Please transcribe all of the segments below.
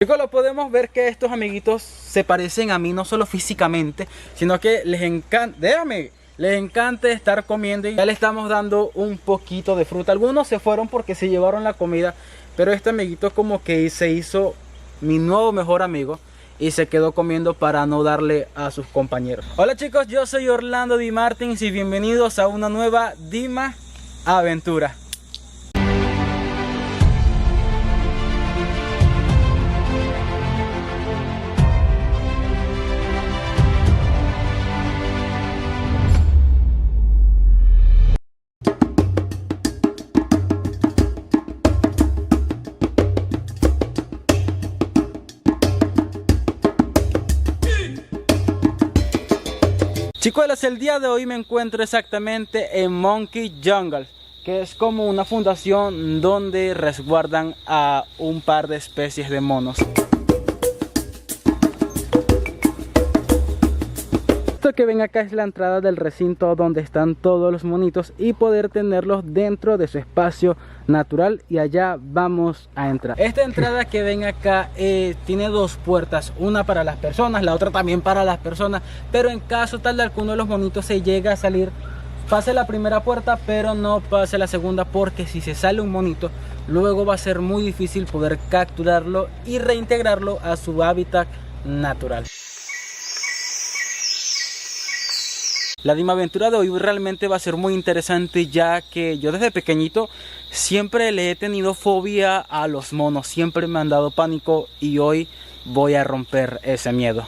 Chicos, lo podemos ver que estos amiguitos se parecen a mí no solo físicamente, sino que les encanta, les encanta estar comiendo y ya le estamos dando un poquito de fruta. Algunos se fueron porque se llevaron la comida, pero este amiguito como que se hizo mi nuevo mejor amigo y se quedó comiendo para no darle a sus compañeros. Hola chicos, yo soy Orlando Di Martins y bienvenidos a una nueva Dima Aventura. Chicos, el día de hoy me encuentro exactamente en Monkey Jungle, que es como una fundación donde resguardan a un par de especies de monos. Esto que ven acá es la entrada del recinto donde están todos los monitos y poder tenerlos dentro de su espacio natural, y allá vamos a entrar. Esta entrada que ven acá tiene dos puertas, una para las personas, la otra también para las personas, pero en caso tal de alguno de los monitos se llega a salir, pase la primera puerta pero no pase la segunda, porque si se sale un monito luego va a ser muy difícil poder capturarlo y reintegrarlo a su hábitat natural. La Dima Aventura de hoy realmente va a ser muy interesante, ya que yo desde pequeñito siempre le he tenido fobia a los monos, siempre me han dado pánico y hoy voy a romper ese miedo.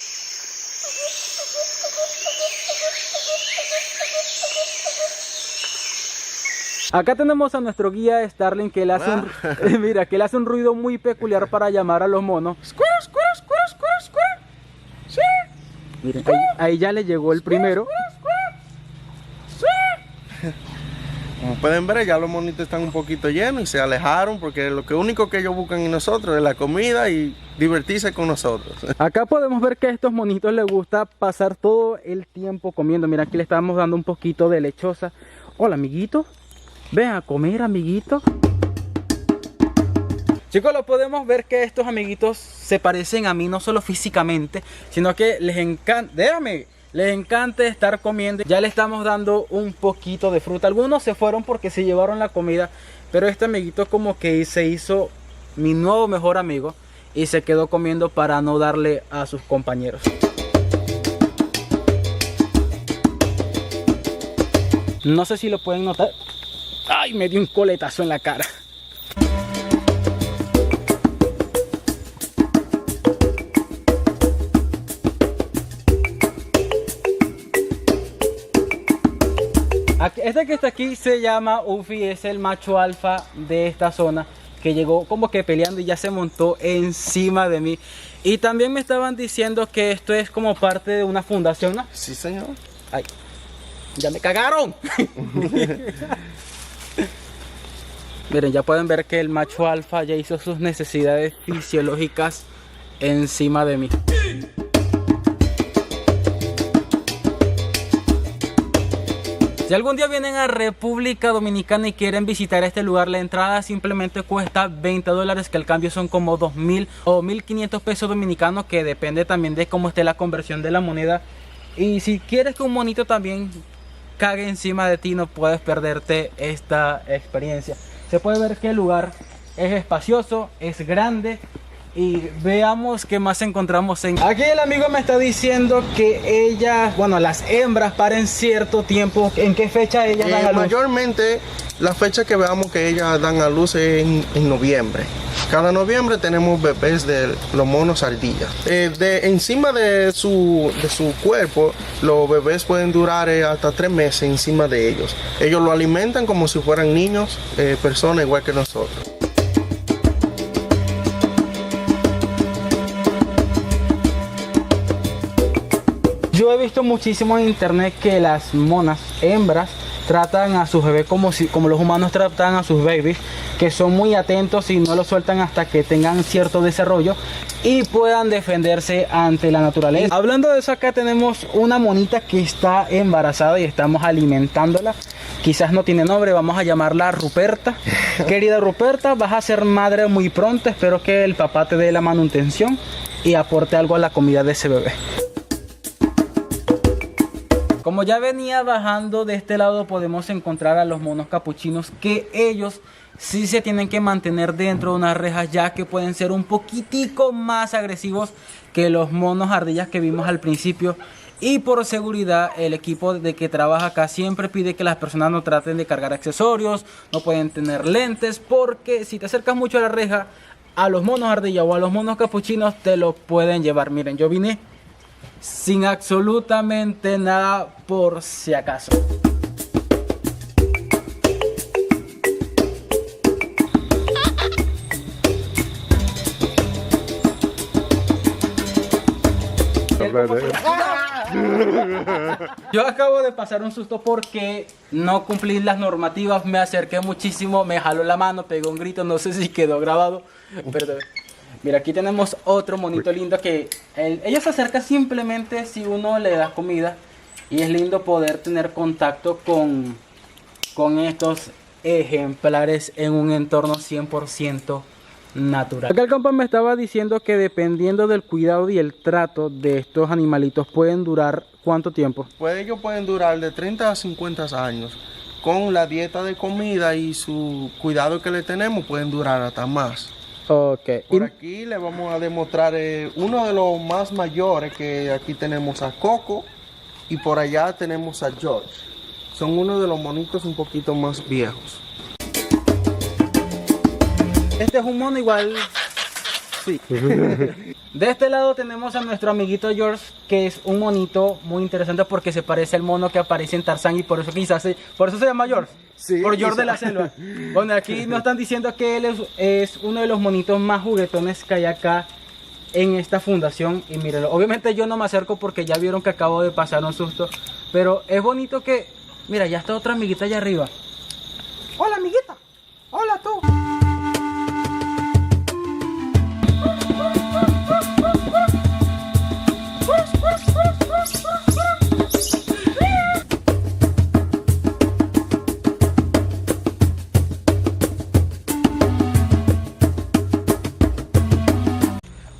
Acá tenemos a nuestro guía Starling, que le hace un, mira, que le hace un ruido muy peculiar para llamar a los monos. Sí. Miren, ahí ya le llegó el primero. Como pueden ver, ya los monitos están un poquito llenos y se alejaron, porque lo único que ellos buscan en nosotros es la comida y divertirse con nosotros. Acá podemos ver que a estos monitos les gusta pasar todo el tiempo comiendo. Mira, aquí le estamos dando un poquito de lechosa. Hola, amiguito. Ven a comer, amiguito. Chicos, lo podemos ver que estos amiguitos se parecen a mí no solo físicamente, sino que les encanta, les encanta estar comiendo. Ya le estamos dando un poquito de fruta. Algunos se fueron porque se llevaron la comida, pero este amiguito como que se hizo mi nuevo mejor amigo y se quedó comiendo para no darle a sus compañeros. No sé si lo pueden notar. ¡Ay! Me dio un coletazo en la cara. Este que está aquí se llama Ufi, es el macho alfa de esta zona, que llegó como que peleando y ya se montó encima de mí. Y también me estaban diciendo que esto es como parte de una fundación, ¿no? Sí, señor. Ay, ya me cagaron. Miren, ya pueden ver que el macho alfa ya hizo sus necesidades fisiológicas encima de mí. Si algún día vienen a República Dominicana y quieren visitar este lugar, la entrada simplemente cuesta $20, que al cambio son como 2.000 o 1.500 pesos dominicanos, que depende también de cómo esté la conversión de la moneda. Y si quieres que un monito también cague encima de ti, no puedes perderte esta experiencia. Se puede ver que el lugar es espacioso, es grande. Y veamos qué más encontramos en... Aquí el amigo me está diciendo que ellas, bueno, las hembras paren cierto tiempo. ¿En qué fecha ellas dan a luz? Mayormente la fecha que veamos que ellas dan a luz es en noviembre. Cada noviembre tenemos bebés de los monos ardillas. Encima de su cuerpo, los bebés pueden durar hasta 3 meses encima de ellos. Ellos lo alimentan como si fueran niños, personas igual que nosotros. Yo he visto muchísimo en internet que las monas hembras tratan a sus bebés como los humanos tratan a sus babies, que son muy atentos y no los sueltan hasta que tengan cierto desarrollo y puedan defenderse ante la naturaleza. Hablando de eso, acá tenemos una monita que está embarazada y estamos alimentándola. quizás no tiene nombre, vamos a llamarla Ruperta. Querida Ruperta, vas a ser madre muy pronto, espero que el papá te dé la manutención y aporte algo a la comida de ese bebé. Como ya venía bajando de este lado, podemos encontrar a los monos capuchinos, que ellos sí se tienen que mantener dentro de unas rejas, ya que pueden ser un poquitico más agresivos que los monos ardillas que vimos al principio. Y por seguridad, el equipo de que trabaja acá siempre pide que las personas no traten de cargar accesorios, no pueden tener lentes, porque si te acercas mucho a la reja, a los monos ardilla o a los monos capuchinos te lo pueden llevar. Miren, yo vine sin absolutamente nada por si acaso. Yo acabo de pasar un susto porque no cumplí las normativas, me acerqué muchísimo, me jaló la mano, pegó un grito, no sé si quedó grabado, pero mira, aquí tenemos otro monito lindo que ella se acerca simplemente si uno le da comida, y es lindo poder tener contacto con estos ejemplares en un entorno 100% natural. Acá el compa me estaba diciendo que dependiendo del cuidado y el trato de estos animalitos pueden durar ¿cuánto tiempo? Pues ellos pueden durar de 30 a 50 años. Con la dieta de comida y su cuidado que le tenemos pueden durar hasta más. Okay. Por aquí le vamos a demostrar uno de los más mayores, que aquí tenemos a Coco y por allá tenemos a George. Son uno de los monitos un poquito más viejos. Este es un mono igual, sí. De este lado tenemos a nuestro amiguito George, que es un monito muy interesante porque se parece al mono que aparece en Tarzán, y por eso quizás por eso se llama George. Sí, por George de la selva. Bueno, aquí nos están diciendo que él es uno de los monitos más juguetones que hay acá en esta fundación. Y mírenlo, obviamente yo no me acerco porque ya vieron que acabo de pasar un susto, pero es bonito que, mira, ya está otra amiguita allá arriba. Hola amiguita, hola tú.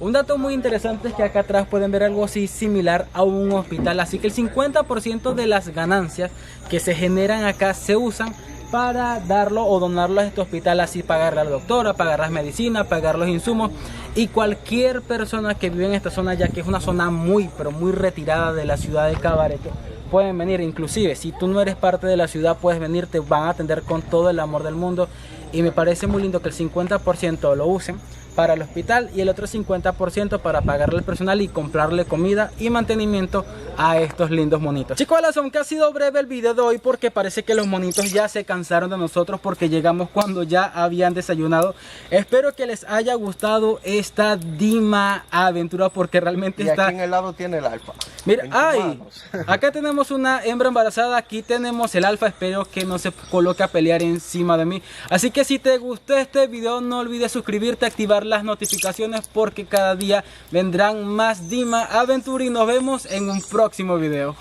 Un dato muy interesante es que acá atrás pueden ver algo así similar a un hospital, así que el 50% de las ganancias que se generan acá se usan para darlo o donarlo a este hospital, así pagar a la doctora, pagar las medicinas, pagar los insumos, y cualquier persona que vive en esta zona, ya que es una zona muy pero muy retirada de la ciudad de Cabarete, pueden venir. Inclusive si tú no eres parte de la ciudad, puedes venir, te van a atender con todo el amor del mundo, y me parece muy lindo que el 50% lo usen para el hospital y el otro 50% para pagarle al personal y comprarle comida y mantenimiento a estos lindos monitos. Chicos, aunque ha sido breve el video de hoy porque parece que los monitos ya se cansaron de nosotros porque llegamos cuando ya habían desayunado. Espero que les haya gustado esta Dima aventura porque realmente está... aquí en el lado tiene el alfa. Mira, ay, acá tenemos una hembra embarazada, aquí tenemos el alfa, espero que no se coloque a pelear encima de mí. Así que si te gustó este video, no olvides suscribirte, activar las notificaciones porque cada día vendrán más Dima Aventura y nos vemos en un próximo video.